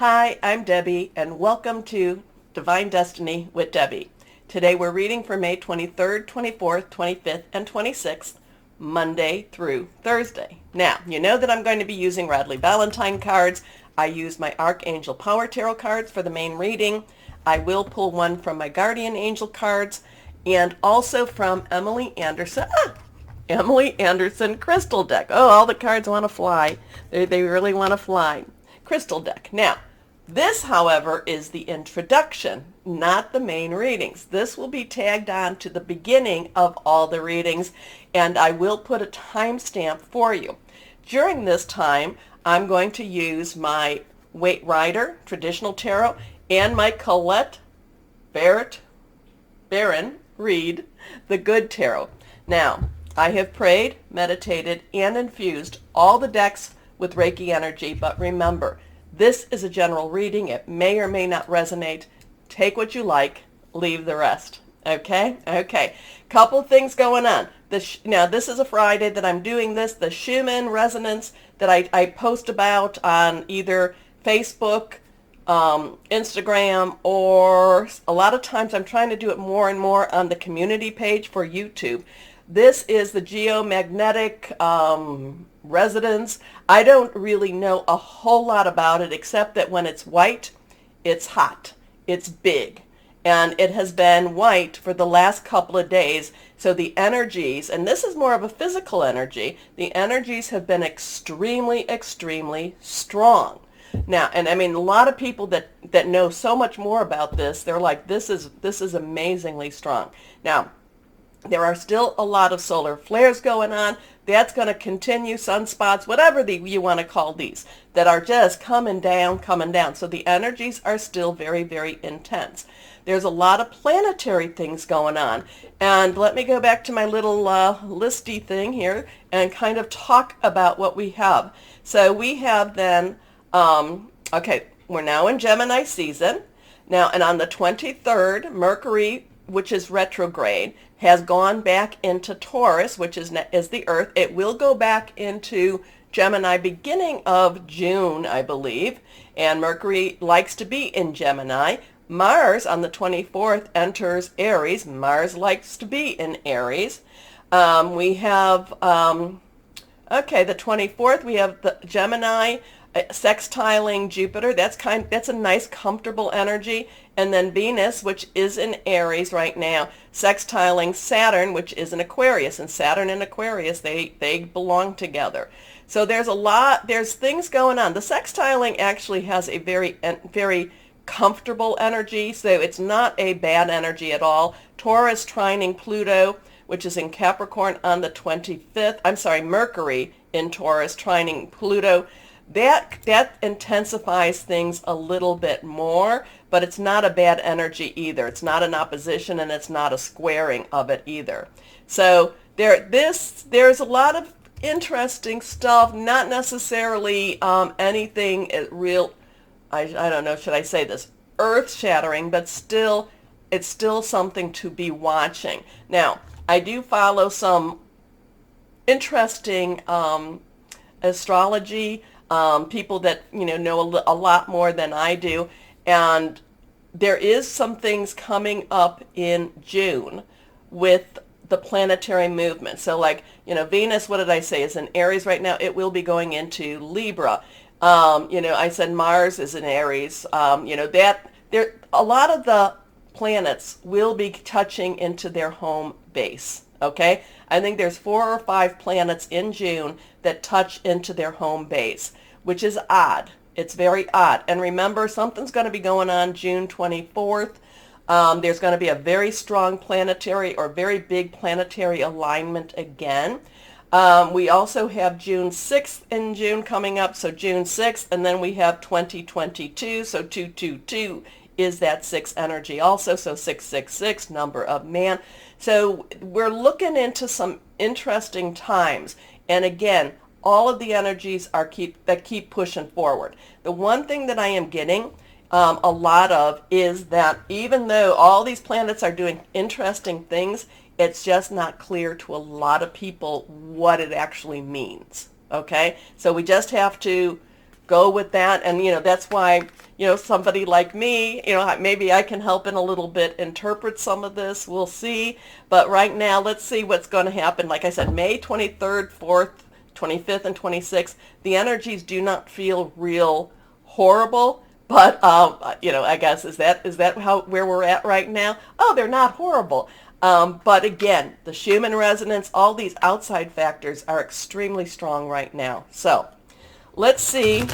Hi, I'm Debbie, and welcome to Divine Destiny with Debbie. Today we're reading for May 23rd, 24th, 25th, and 26th, Monday through Thursday. Now, you know that I'm going to be using Radley Valentine cards. I use my Archangel Power Tarot cards for the main reading. I will pull one from my Guardian Angel cards and also from Emily Anderson Crystal Deck. Oh, all the cards want to fly. They really want to fly. Crystal Deck. Now, this, however, is the introduction, not the main readings. This will be tagged on to the beginning of all the readings, and I will put a timestamp for you. During this time, I'm going to use my Waite Rider Traditional Tarot and my Colette Baron Reed The Good Tarot. Now, I have prayed, meditated, and infused all the decks with Reiki energy, but remember, this is a general reading. It may or may not resonate. Take what you like, leave the rest. Okay? Okay. Couple things going on. Now, this is a Friday that I'm doing this. The Schumann resonance that I post about on either Facebook, Instagram, or a lot of times I'm trying to do it more and more on the community page for YouTube. This is the geomagnetic resonance. I don't really know a whole lot about it except that when it's white, it's hot, it's big, and it has been white for the last couple of days. So the energies, and this is more of a physical energy, the energies have been extremely, extremely strong. Now, and I mean, a lot of people that know so much more about this, they're like, this is amazingly strong. Now, there are still a lot of solar flares going on. That's going to continue, sunspots, whatever you want to call these, that are just coming down, coming down. So the energies are still very, very intense. There's a lot of planetary things going on. And let me go back to my little listy thing here and kind of talk about what we have. So we have then, okay, we're now in Gemini season. Now, and on the 23rd, Mercury, which is retrograde, has gone back into Taurus, which is the Earth. It will go back into Gemini beginning of June, I believe, and Mercury likes to be in Gemini. Mars on the 24th enters Aries. Mars likes to be in Aries. We have, okay, the 24th, we have the Gemini sextiling Jupiter. That's a nice comfortable energy. And then Venus, which is in Aries right now, sextiling Saturn, which is in Aquarius. And Saturn and Aquarius, they belong together. So there's things going on. The sextiling actually has a very comfortable energy, so it's not a bad energy at all. Taurus trining Pluto, which is in Capricorn on the 25th. I'm sorry, Mercury in Taurus trining Pluto. That intensifies things a little bit more, but it's not a bad energy either. It's not an opposition, and it's not a squaring of it either. So there's a lot of interesting stuff, not necessarily anything real, I don't know, should I say this, earth-shattering, but it's still something to be watching. Now, I do follow some interesting astrology, people that know a lot more than I do, and there is some things coming up in June with the planetary movement. So like, Venus, what did I say, is in Aries right now. It will be going into Libra. I said Mars is in Aries. That there, a lot of the planets will be touching into their home base. Okay, I think there's 4 or 5 planets in June that touch into their home base, which is odd. It's very odd. And remember, something's going to be going on June 24th. There's going to be a very strong planetary or very big planetary alignment again. We also have June 6th in June coming up, so June 6th, and then we have 2022, so 222 is that 6 energy also, so 666, number of man. So we're looking into some interesting times, and again, all of the energies that keep pushing forward. The one thing that I am getting a lot of is that even though all these planets are doing interesting things, it's just not clear to a lot of people what it actually means. Okay, so we just have to go with that, and that's why somebody like me, maybe I can help in a little bit interpret some of this. We'll see. But right now, let's see what's going to happen. Like I said, May 23rd, 4th, 25th, and 26th, the energies do not feel real horrible. But, I guess, is that where we're at right now? Oh, they're not horrible. But again, the Schumann resonance, all these outside factors are extremely strong right now. So let's see.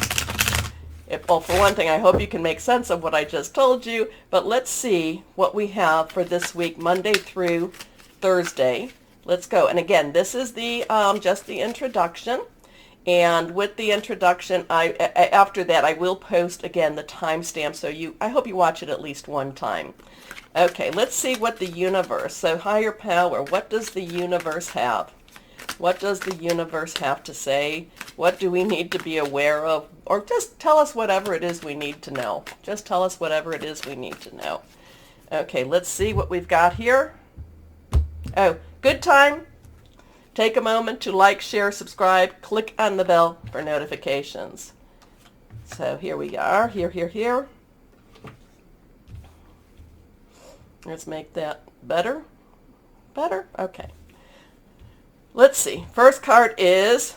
Well, for one thing, I hope you can make sense of what I just told you, but let's see what we have for this week, Monday through Thursday. Let's go. And again, this is the just the introduction. And with the introduction, after that, I will post again the timestamp, so I hope you watch it at least one time. Okay, let's see what the universe, so higher power, what does the universe have? What does the universe have to say? What do we need to be aware of? Or just tell us whatever it is we need to know. Just tell us whatever it is we need to know. Okay, let's see what we've got here. Oh, good time. Take a moment to like, share, subscribe, click on the bell for notifications. So here we are, here. Let's make that better. Better? Okay. Let's see. First card is,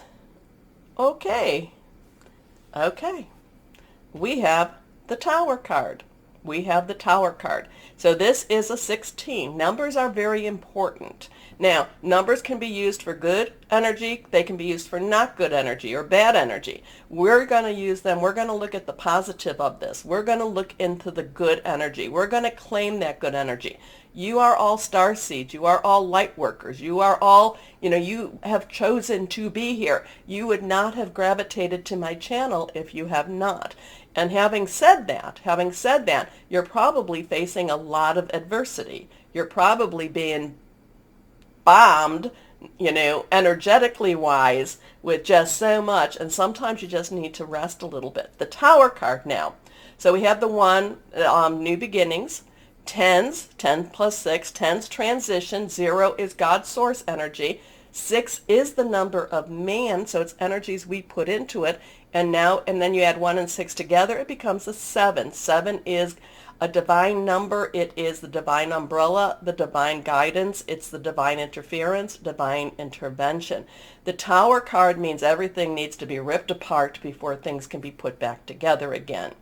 okay. We have the Tower card. So this is a 16. Numbers are very important. Now, numbers can be used for good energy. They can be used for not good energy or bad energy. We're going to use them. We're going to look at the positive of this. We're going to look into the good energy. We're going to claim that good energy. You are all star seeds. You are all light workers. You are all, you have chosen to be here. You would not have gravitated to my channel if you have not. And having said that, you're probably facing a lot of adversity. You're probably being bombed, energetically wise with just so much. And sometimes you just need to rest a little bit. The Tower card now. So we have the one, new beginnings. 10s, 10 plus 6, 10s transition, 0 is God's source energy, 6 is the number of man, so it's energies we put into it, and then you add 1 and 6 together, it becomes a 7. 7 is a divine number, it is the divine umbrella, the divine guidance, it's the divine interference, divine intervention. The Tower card means everything needs to be ripped apart before things can be put back together again.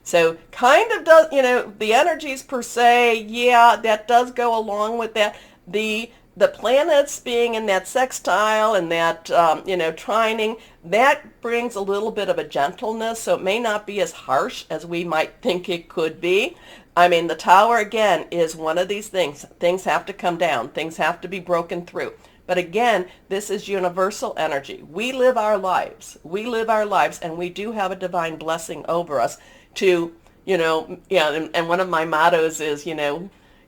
So kind of does, the energies per se, yeah, that does go along with that. The planets being in that sextile and that, trining, that brings a little bit of a gentleness, so it may not be as harsh as we might think it could be. I mean, the Tower, again, is one of these things. Things have to come down. Things have to be broken through. But again, this is universal energy. We live our lives, and we do have a divine blessing over us to, and one of my mottos is,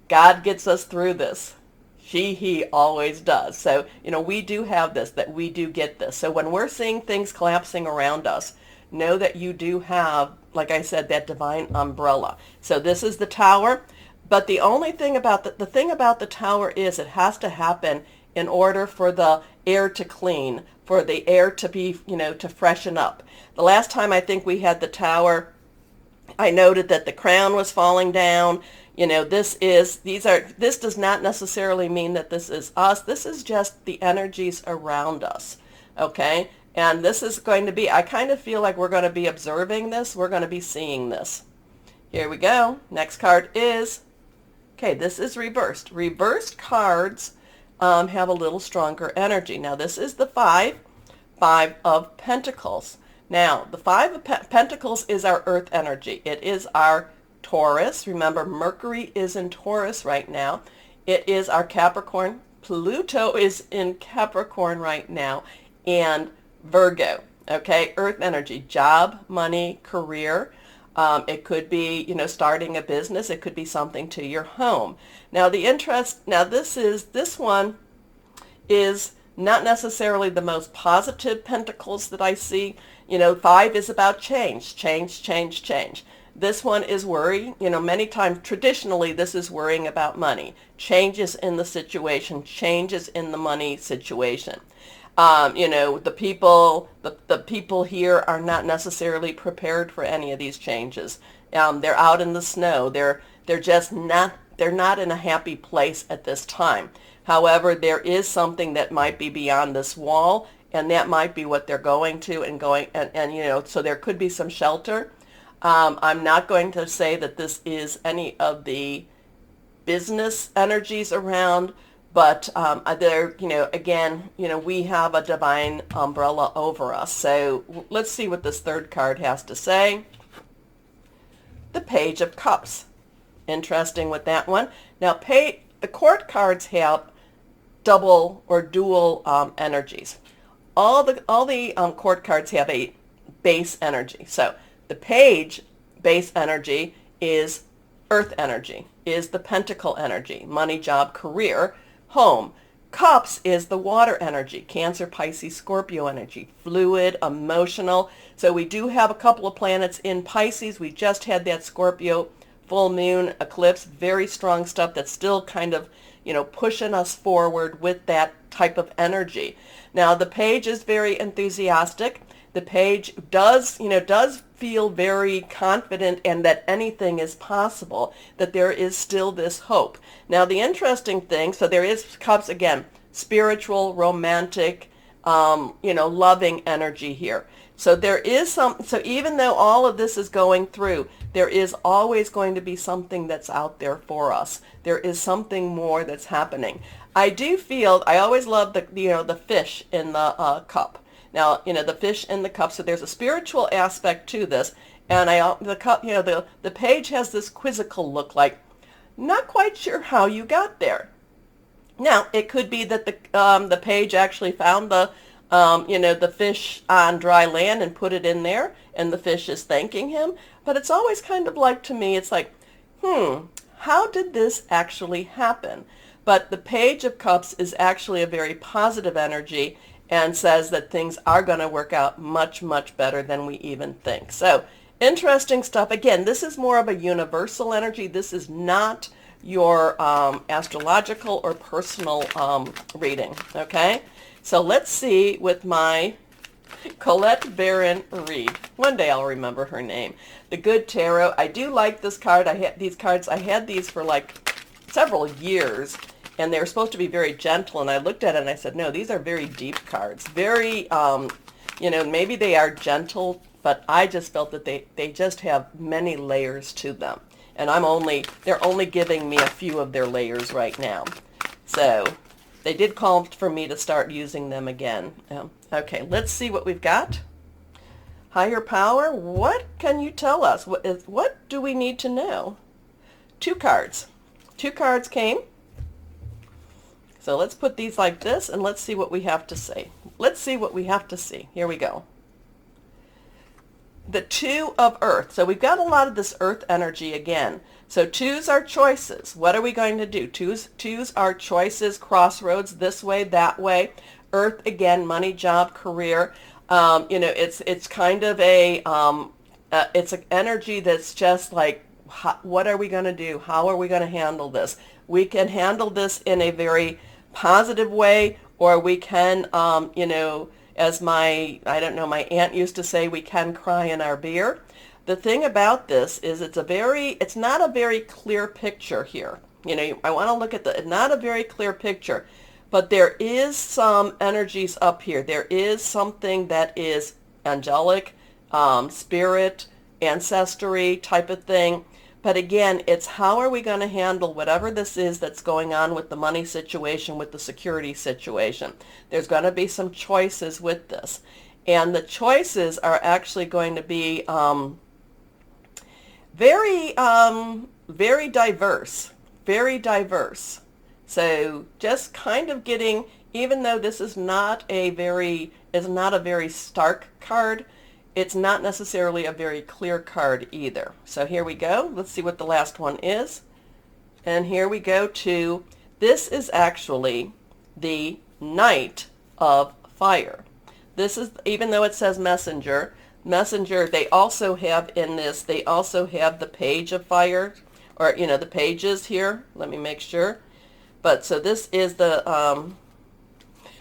God gets us through this. He always does. So, we do have this, that we do get this. So when we're seeing things collapsing around us, know that you do have, like I said, that divine umbrella. So this is the Tower. But the only thing about the thing about the Tower is it has to happen in order for the air to clean, for the air to be, to freshen up. The last time I think we had the Tower, I noted that the crown was falling down. This does not necessarily mean that this is us. This is just the energies around us. Okay? And this is going to be, I kind of feel like we're going to be observing this. We're going to be seeing this. Here we go. Next card is, okay, this is reversed. Reversed cards have a little stronger energy. Now this is the 5 of Pentacles. Now, the 5 of Pentacles is our earth energy. It is our Taurus. Remember, Mercury is in Taurus right now. It is our Capricorn. Pluto is in Capricorn right now. And Virgo. Okay, earth energy, job, money, career. It could be, starting a business. It could be something to your home. Now, this one is not necessarily the most positive pentacles that I see. 5 is about change. This one is worry. Many times, traditionally, this is worrying about money. Changes in the situation, changes in the money situation. The people here are not necessarily prepared for any of these changes. They're out in the snow. They're just not, they're not in a happy place at this time. However, there is something that might be beyond this wall, and that might be what they're going to and so there could be some shelter. I'm not going to say that this is any of the business energies around, but again, we have a divine umbrella over us. So let's see what this third card has to say. The Page of Cups. Interesting with that one. Now, the court cards have double or dual energies. All the court cards have a base energy. So the page base energy is earth energy, is the pentacle energy, money, job, career, home. Cups is the water energy, Cancer, Pisces, Scorpio energy, fluid, emotional. So we do have a couple of planets in Pisces. We just had that Scorpio full moon eclipse, very strong stuff that's still kind of, pushing us forward with that type of energy. Now, the page is very enthusiastic. The page does feel very confident and that anything is possible, that there is still this hope. Now, the interesting thing, so there is cups again, spiritual, romantic, loving energy here. So there is so even though all of this is going through, there is always going to be something that's out there for us. There is something more that's happening. I do feel, I always love the fish in the cup. Now, the fish in the cup, so there's a spiritual aspect to this, and the cup, the page has this quizzical look, like, not quite sure how you got there. Now, it could be that the page actually found the fish on dry land and put it in there, and the fish is thanking him. But it's always kind of like, to me, it's like, how did this actually happen? But the Page of Cups is actually a very positive energy and says that things are going to work out much, much better than we even think. So interesting stuff. Again, this is more of a universal energy. This is not your astrological or personal reading, okay? So let's see with my Colette Baron Reed. One day I'll remember her name. The Good Tarot. I do like this card. I had these cards. I had these for like several years, and they were supposed to be very gentle. And I looked at it and I said, no, these are very deep cards. Very, maybe they are gentle, but I just felt that they just have many layers to them. And they're only giving me a few of their layers right now. So they did call for me to start using them again. Okay, let's see what we've got. Higher power, what can you tell us? What do we need to know? 2 cards. 2 cards came. So let's put these like this, and let's see what we have to say. Let's see what we have to see. Here we go. The 2 of Earth. So we've got a lot of this Earth energy again. So 2s are choices. What are we going to do? 2s are choices, crossroads, this way, that way. Earth, again, money, job, career. It's kind of it's an energy that's just like, what are we going to do? How are we going to handle this? We can handle this in a very positive way, or we can, as my aunt used to say, we can cry in our beer. The thing about this is it's not a very clear picture here. I want to look at not a very clear picture, but there is some energies up here. There is something that is angelic, spirit, ancestry type of thing. But again, it's how are we going to handle whatever this is that's going on with the money situation, with the security situation. There's going to be some choices with this. And the choices are actually going to be very diverse, very diverse. So just kind of getting, even though this is not a very stark card, it's not necessarily a very clear card either. So here we go. Let's see what the last one is. And here we go to, this is actually the Knight of Fire. This is, even though it says Messenger, they also have in this, they also have the Page of Fire, or, the pages here. Let me make sure. But so this is the,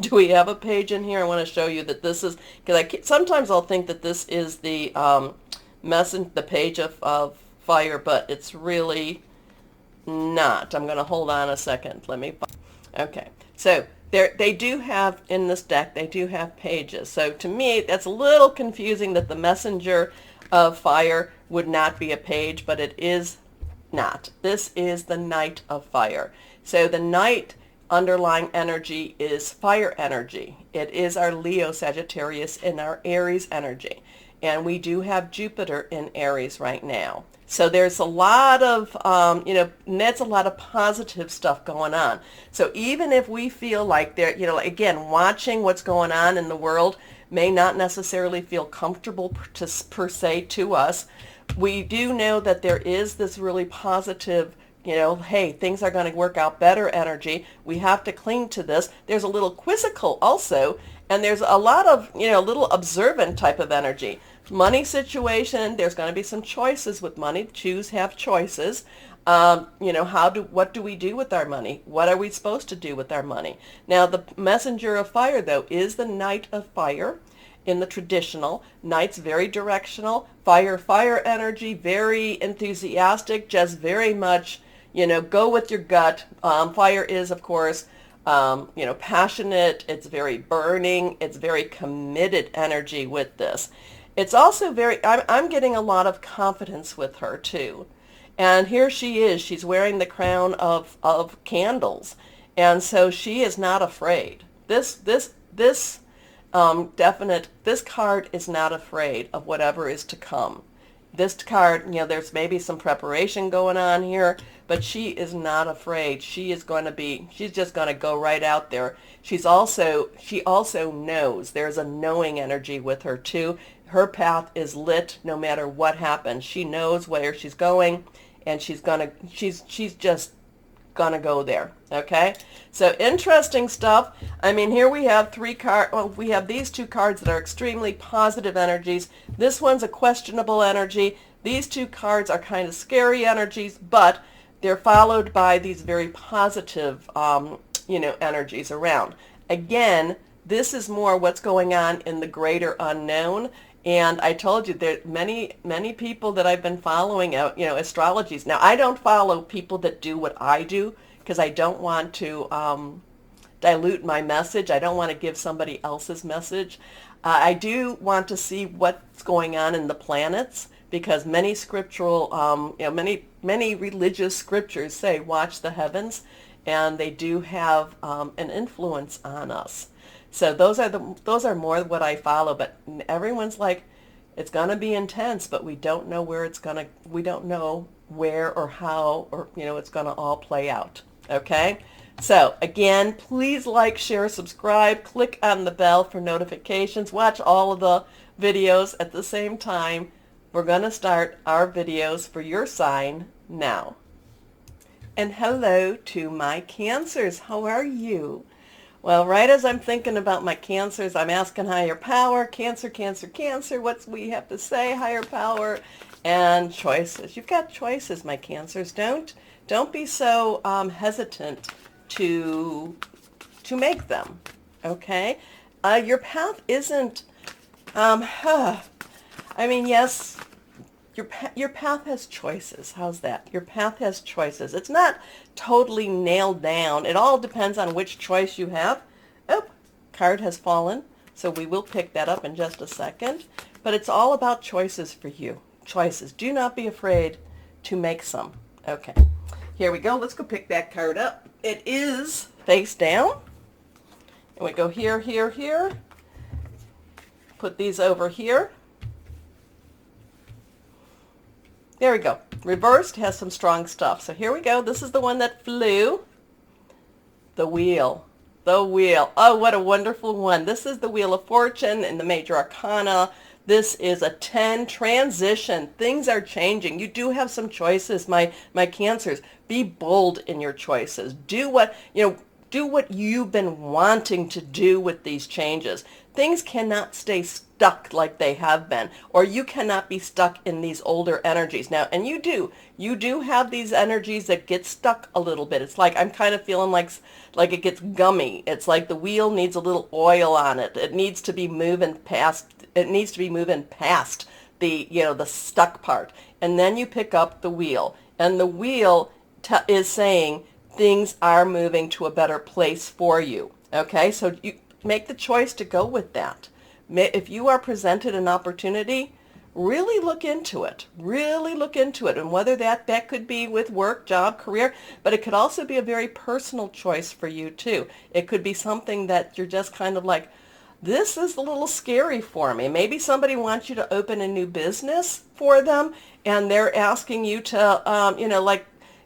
Do we have a page in here? I want to show you that this is, because sometimes I'll think that this is the the page of fire, but it's really not. I'm going to hold on a second. Let me. Okay, so they do have in this deck. They do have pages. So to me, that's a little confusing that the messenger of fire would not be a page, but it is not. This is the Knight of Fire. So the Knight underlying energy is fire energy. It is our Leo Sagittarius and our Aries energy. And we do have Jupiter in Aries right now. So there's a lot of, that's a lot of positive stuff going on. So even if we feel like they're, again, watching what's going on in the world may not necessarily feel comfortable per se to us, we do know that there is this really positive, hey, things are going to work out better energy. We have to cling to this. There's a little quizzical also, and there's a lot of, little observant type of energy. Money situation, there's going to be some choices with money. Choose, have choices. What do we do with our money? What are we supposed to do with our money? Now, the messenger of fire, though, is the Knight of Fire. In the traditional, Knight's very directional, fire energy, very enthusiastic, just very much, go with your gut. Fire is, of course, passionate. It's very burning. It's very committed energy with this. It's also I'm getting a lot of confidence with her too. And here she is. She's wearing the crown of candles. And so she is not afraid. This card is not afraid of whatever is to come. This card, there's maybe some preparation going on here, but she is not afraid. She's just going to go right out there. She also knows. There's a knowing energy with her too. Her path is lit no matter what happens. She knows where she's going, and she's just gonna go there. Okay, so interesting stuff. I mean, here we have we have these two cards that are extremely positive energies. This one's a questionable energy. These two cards are kind of scary energies, but they're followed by these very positive energies around. Again, this is more what's going on in the greater unknown. And I told you there are many people that I've been following, astrologies. Now, I don't follow people that do what I do because I don't want to dilute my message. I don't want to give somebody else's message. I do want to see what's going on in the planets because many scriptural, many religious scriptures say, watch the heavens, and they do have an influence on us. So those are more what I follow, but everyone's like, it's going to be intense, but we don't know we don't know where or how or, it's going to all play out. Okay? So again, please like, share, subscribe, click on the bell for notifications, watch all of the videos at the same time. We're going to start our videos for your sign now. And hello to my Cancers. How are you? Well, right as I'm thinking about my Cancers, I'm asking higher power, Cancer, what we have to say, higher power, and choices. You've got choices, my Cancers. Don't be so hesitant to make them, okay? Your path isn't, yes, your path has choices. How's that? Your path has choices. It's not totally nailed down. It all depends on which choice you have. Oh, card has fallen, so we will pick that up in just a second. But it's all about choices for you. Choices. Do not be afraid to make some. Okay, here we go. Let's go pick that card up. It is face down. And we go here, here, here. Put these over here. There we go. Reversed has some strong stuff. So here we go. This is the one that flew. The wheel. The wheel. Oh, what a wonderful one. This is the Wheel of Fortune in the Major Arcana. This is a 10 transition. Things are changing. You do have some choices, my Cancers. Be bold in your choices. Do what you've been wanting to do with these changes. Things cannot stay stuck like they have been, or you cannot be stuck in these older energies now. And you do have these energies that get stuck a little bit. It's like I'm kind of feeling like it gets gummy. It's like the wheel needs a little oil on it. It needs to be moving past. It needs to be moving past the the stuck part, and then you pick up the wheel, and the wheel is saying things are moving to a better place for you. Okay, so you make the choice to go with that. If you are presented an opportunity, really look into it. Really look into it. And whether that could be with work, job, career, but it could also be a very personal choice for you too. It could be something that you're just kind of like, this is a little scary for me. Maybe somebody wants you to open a new business for them, and they're asking you to,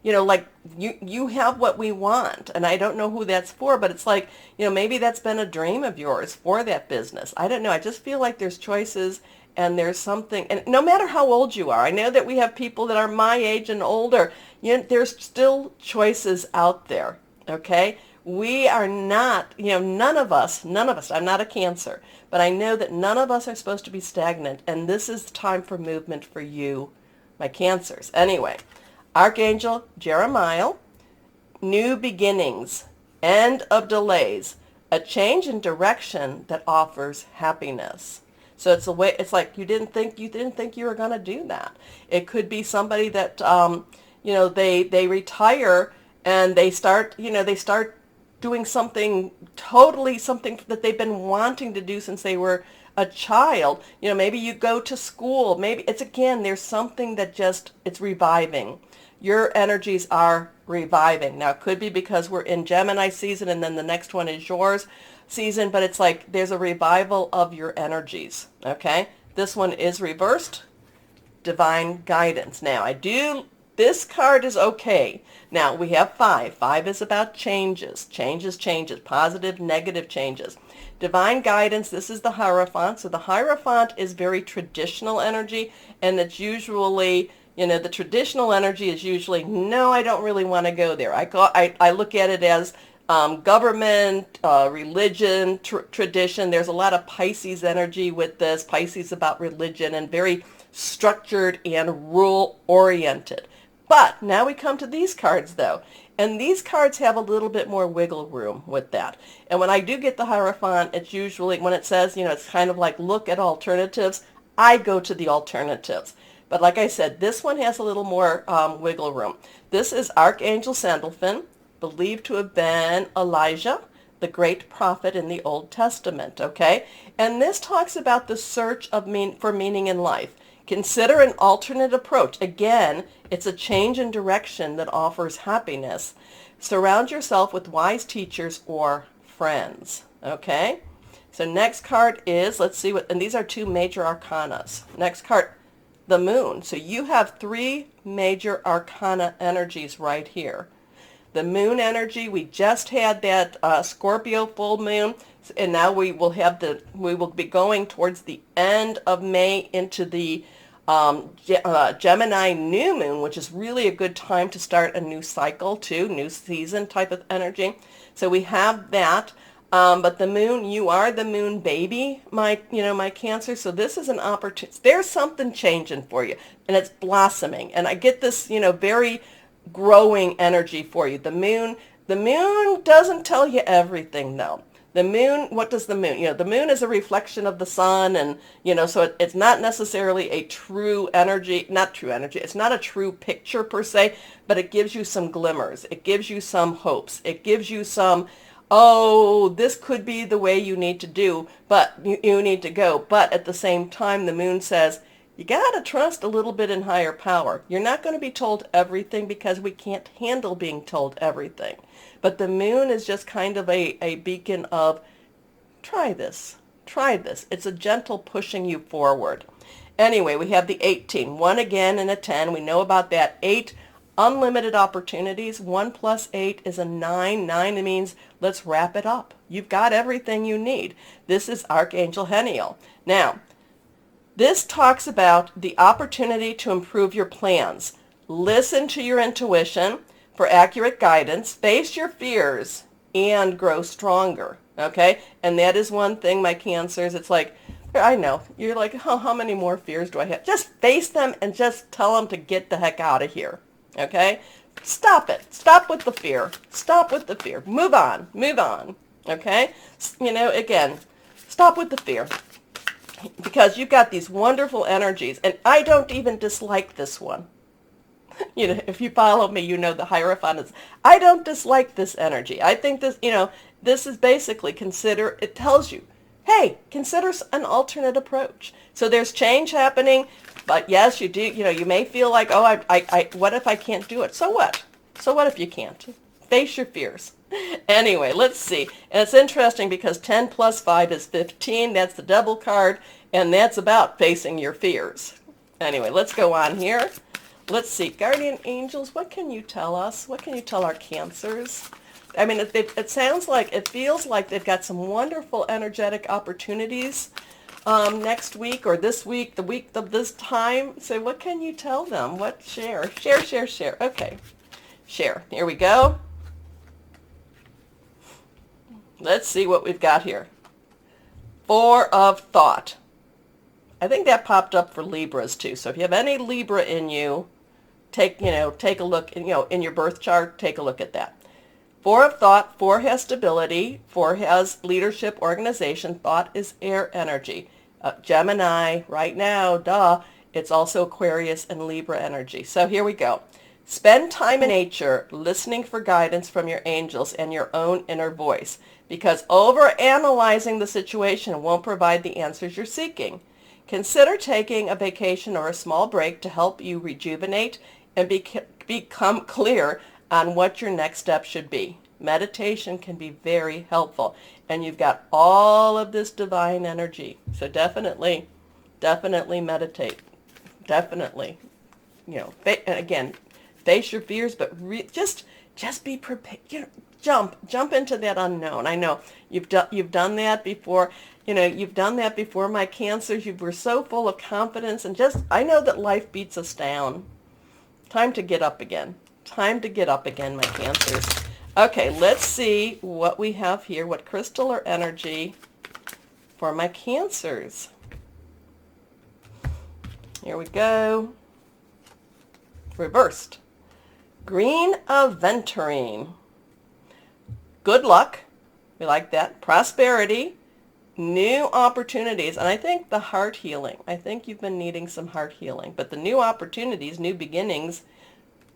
like you have what we want, and I don't know who that's for, but it's like, maybe that's been a dream of yours for that business. I don't know. I just feel like there's choices, and there's something, and no matter how old you are, I know that we have people that are my age and older, there's still choices out there, okay? We are not, none of us, I'm not a Cancer, but I know that none of us are supposed to be stagnant, and this is time for movement for you, my Cancers. Anyway, Archangel Jeremiah, new beginnings, end of delays, a change in direction that offers happiness. So it's a way. It's like you didn't think you were going to do that. It could be somebody that they retire and they start doing something that they've been wanting to do since they were a child. Maybe you go to school. Maybe there's something that it's reviving. Your energies are reviving. Now, it could be because we're in Gemini season and then the next one is yours season, but it's like there's a revival of your energies, okay? This one is reversed, divine guidance. Now, this card is okay. Now, we have 5. 5 is about changes, positive, negative changes. Divine guidance, this is the Hierophant. So the Hierophant is very traditional energy, and it's usually, the traditional energy is usually, no, I don't really want to go there. I look at it as government, religion, tradition. There's a lot of Pisces energy with this. Pisces about religion and very structured and rule-oriented. But now we come to these cards, though. And these cards have a little bit more wiggle room with that. And when I do get the Hierophant, it's usually, when it says, it's kind of like, look at alternatives, I go to the alternatives. But like I said, this one has a little more wiggle room. This is Archangel Sandalphon, believed to have been Elijah, the great prophet in the Old Testament, okay? And this talks about the search for meaning in life. Consider an alternate approach. Again, it's a change in direction that offers happiness. Surround yourself with wise teachers or friends, okay? So next card is, let's see and these are 2 major arcanas. Next card, the Moon. So you have 3 major arcana energies right here. The Moon energy, we just had that Scorpio full moon, and now we will be going towards the end of May into the Gemini new moon, which is really a good time to start a new cycle too, new season type of energy. So we have that. But the Moon, you are the Moon baby, my Cancer. So this is an opportunity. There's something changing for you, and it's blossoming. And I get this, very growing energy for you. The Moon doesn't tell you everything, though. The Moon, what does the Moon? The Moon is a reflection of the sun, and, so it's not necessarily a true energy, not true energy. It's not a true picture per se, but it gives you some glimmers. It gives you some hopes. It gives you some, oh, this could be the way you need to do, but you need to go. But at the same time, the Moon says, you got to trust a little bit in higher power. You're not going to be told everything because we can't handle being told everything. But the Moon is just kind of a beacon of, try this. It's a gentle pushing you forward. Anyway, we have the 18. 1 again and a 10. We know about that. 8, unlimited opportunities. 1 plus 8 is a 9. 9 means let's wrap it up. You've got everything you need. This is Archangel Heniel. Now, this talks about the opportunity to improve your plans. Listen to your intuition for accurate guidance. Face your fears and grow stronger, okay? And that is one thing, my Cancers. It's like I know. You're like, oh, how many more fears do I have? Just face them and just tell them to get the heck out of here. Okay? Stop it. Stop with the fear. Stop with the fear. Move on. Move on. Okay? Again, stop with the fear. Because you've got these wonderful energies, and I don't even dislike this one. If you follow me, the Hierophant is, I don't dislike this energy. I think this is basically it tells you, hey, consider an alternate approach. So there's change happening, but yes, you do, you may feel like, oh, what if I can't do it? So what? So what if you can't? Face your fears. Anyway, let's see. And it's interesting because 10 plus 5 is 15. That's the double card, and that's about facing your fears. Anyway, let's go on here. Let's see. Guardian angels, what can you tell us? What can you tell our Cancers? I mean, it feels like they've got some wonderful energetic opportunities next week or this week, the week of this time. So what can you tell them? What? Share. Okay. Share. Here we go. Let's see what we've got here. 4 of Thought. I think that popped up for Libras too. So if you have any Libra in you, take a look, in your birth chart, take a look at that. 4 of Thought, 4 has stability, 4 has leadership, organization. Thought is air energy. Gemini, right now, duh, it's also Aquarius and Libra energy. So here we go. Spend time in nature, listening for guidance from your angels and your own inner voice, because overanalyzing the situation won't provide the answers you're seeking. Consider taking a vacation or a small break to help you rejuvenate and become clear on what your next step should be. Meditation can be very helpful, and you've got all of this divine energy. So definitely meditate. Definitely, and again, face your fears, but just be prepared. Jump into that unknown. I know you've done that before. You've done that before, my Cancers. You were so full of confidence, and I know that life beats us down. Time to get up again. Time to get up again, my Cancers. Okay, let's see what we have here. What crystal or energy for my Cancers? Here we go. Reversed. Green Aventurine. Good luck. We like that. Prosperity. New opportunities. And I think the heart healing. I think you've been needing some heart healing. But the new opportunities, new beginnings,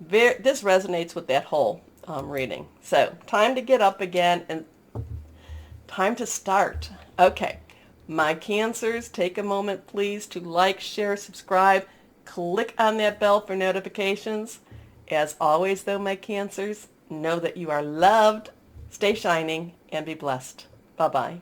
this resonates with that whole reading. So time to get up again and time to start. Okay. My Cancers, take a moment, please, to like, share, subscribe. Click on that bell for notifications. As always, though, my Cancers, know that you are loved. Stay shining and be blessed. Bye-bye.